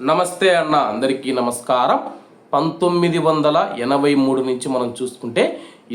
నమస్తే అన్న, అందరికీ నమస్కారం. 1983 నుంచి మనం చూసుకుంటే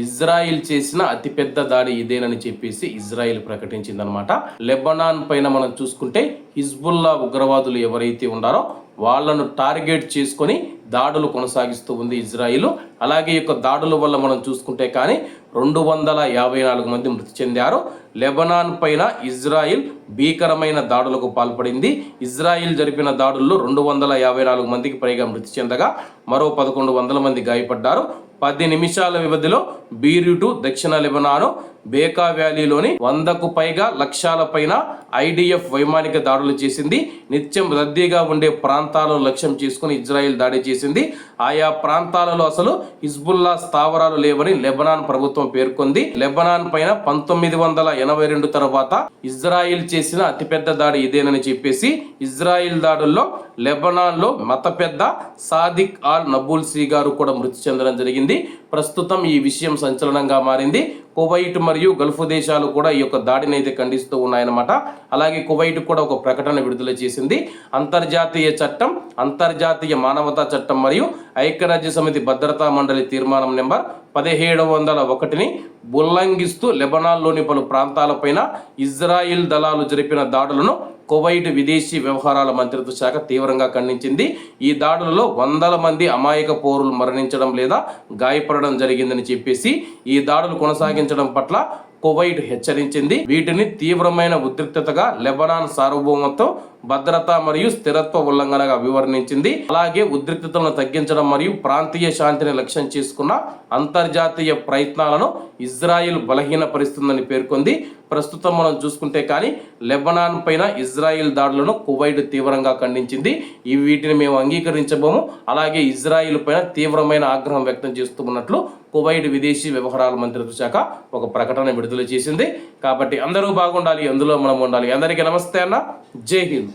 ఇజ్రాయిల్ చేసిన అతిపెద్ద దాడి ఇదేనని చెప్పేసి ఇజ్రాయిల్ ప్రకటించిందనమాట. లెబనాన్ పైన మనం చూసుకుంటే హిజ్బుల్లా ఉగ్రవాదులు ఎవరైతే ఉన్నారో వాళ్ళను టార్గెట్ చేసుకొని దాడులు కొనసాగిస్తూ ఉంది ఇజ్రాయిల్. అలాగే ఈ యొక్క దాడుల వల్ల మనం చూసుకుంటే కానీ 254 మంది మృతి చెందారు. లెబనాన్ పైన ఇజ్రాయిల్ భీకరమైన దాడులకు పాల్పడింది. ఇజ్రాయిల్ జరిపిన దాడుల్లో 254 మందికి పైగా మృతి చెందగా మరో 1100 మంది గాయపడ్డారు. 10 నిమిషాల వ్యవధిలో బీరుటు దక్షిణ లెబనాను బేకా వ్యాలీలోని 100కు పైగా లక్ష్యాల పైన ఐడిఎఫ్ వైమానిక దాడులు చేసింది. నిత్యం రద్దీగా ఉండే ప్రాంతాలను లక్ష్యం చేసుకుని ఇజ్రాయిల్ దాడి చేసింది. ఆయా ప్రాంతాలలో అసలు హిజ్బుల్లా స్థావరాలు లేవని లెబనాన్ ప్రభుత్వం పేర్కొంది. లెబనాన్ పైన 1982 తర్వాత ఇజ్రాయిల్ చేసిన అతిపెద్ద దాడి ఇదేనని చెప్పేసి ఇజ్రాయిల్ దాడుల్లో లెబనాన్ లో మత పెద్ద సాదిక్ అల్ నబుల్సీ గారు కూడా మృతి చెందడం జరిగింది. ప్రస్తుతం ఈ విషయం సంచలనంగా మారింది. కువైట్ మరియు గల్ఫ్ దేశాలు కూడా ఈ యొక్క దాడిని అయితే ఖండిస్తూ ఉన్నాయన్నమాట. అలాగే కువైట్ కూడా ఒక ప్రకటన విడుదల చేసింది. అంతర్జాతీయ చట్టం, అంతర్జాతీయ మానవతా చట్టం మరియు ఐక్యరాజ్య సమితి భద్రతా మండలి తీర్మానం నెంబర్ 1701ని ఉల్లంఘిస్తూ లెబనాన్లోని పలు ప్రాంతాలపైన ఇజ్రాయిల్ దళాలు జరిపిన దాడులను కువైట్ విదేశీ వ్యవహారాల మంత్రిత్వ శాఖ తీవ్రంగా ఖండించింది. ఈ దాడులలో 100 మంది అమాయక పౌరులు మరణించడం లేదా గాయపడడం జరిగిందని చెప్పేసి ఈ దాడులు కొనసాగించడం పట్ల కువైట్ హెచ్చరించింది. వీటిని తీవ్రమైన ఉద్రిక్తతగా లెబనాన్ సార్వభౌమత్వం, భద్రత మరియు స్థిరత్వ ఉల్లంఘనగా వివరించింది. అలాగే ఉద్రిక్తతలను తగ్గించడం మరియు ప్రాంతీయ శాంతిని లక్ష్యం చేసుకున్న అంతర్జాతీయ ప్రయత్నాలను ఇజ్రాయిల్ బలహీనపరుస్తుందని పేర్కొంది. ప్రస్తుతం మనం చూసుకుంటే కానీ లెబనాన్ పైన ఇజ్రాయిల్ దాడులను కువైట్ తీవ్రంగా ఖండించింది. వీటిని మేము అంగీకరించబోము. అలాగే ఇజ్రాయిల్ పైన తీవ్రమైన ఆగ్రహం వ్యక్తం చేస్తున్నట్లు కువైట్ విదేశీ వ్యవహారాల మంత్రిత్వ శాఖ ఒక ప్రకటన విడుదల చేసింది. కాబట్టి అందరూ బాగుండాలి, అందులో మనం ఉండాలి. అందరికీ నమస్తే అన్న, జై హింద్.